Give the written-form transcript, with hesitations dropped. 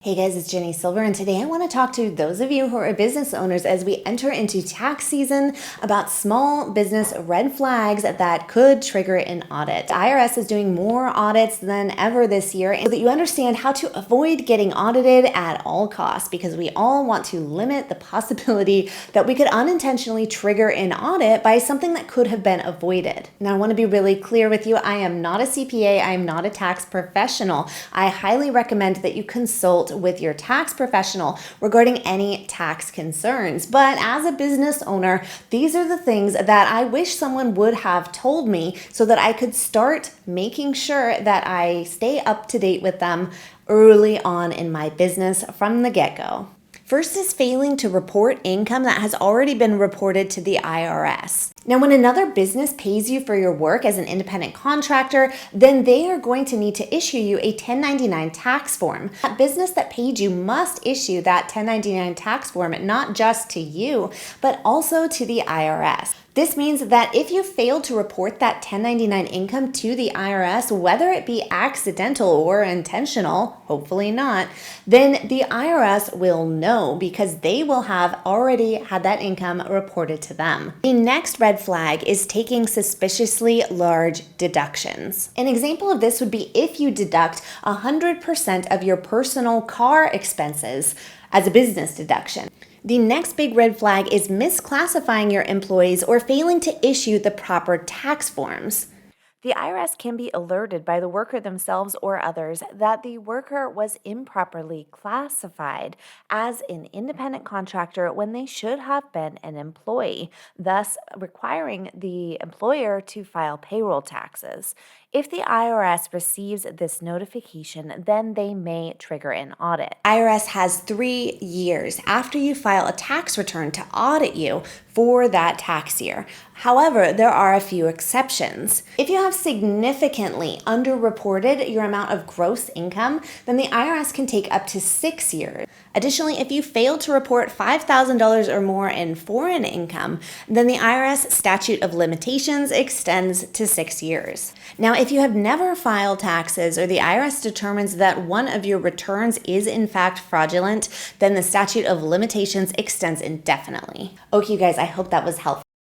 Hey guys, it's Ginny Silver, and today I want to talk to those of you who are business owners as we enter into tax season about small business red flags that could trigger an audit. The IRS is doing more audits than ever this year so that you understand how to avoid getting audited at all costs, because we all want to limit the possibility that we could unintentionally trigger an audit by something that could have been avoided. Now, I want to be really clear with you. I am not a CPA. I am not a tax professional. I highly recommend that you consult with your tax professional regarding any tax concerns. But as a business owner, these are the things that I wish someone would have told me so that I could start making sure that I stay up to date with them early on in my business from the get-go. First is failing to report income that has already been reported to the IRS. Now, when another business pays you for your work as an independent contractor, then they are going to need to issue you a 1099 tax form. That business that paid you must issue that 1099 tax form not just to you, but also to the IRS. This means that if you fail to report that 1099 income to the IRS, whether it be accidental or intentional, hopefully not, then the IRS will know because they will have already had that income reported to them. The next red flag is taking suspiciously large deductions. An example of this would be if you deduct 100% of your personal car expenses as a business deduction. The next big red flag is misclassifying your employees or failing to issue the proper tax forms. The IRS can be alerted by the worker themselves or others that the worker was improperly classified as an independent contractor when they should have been an employee, thus requiring the employer to file payroll taxes. If the IRS receives this notification, then they may trigger an audit. IRS has 3 years after you file a tax return to audit you for that tax year. However, there are a few exceptions. If you have significantly underreported your amount of gross income, then the IRS can take up to 6 years. Additionally, if you fail to report $5,000 or more in foreign income, then the IRS statute of limitations extends to 6 years. Now, if you have never filed taxes or the IRS determines that one of your returns is in fact fraudulent, then the statute of limitations extends indefinitely. Okay, you guys, I hope that was helpful.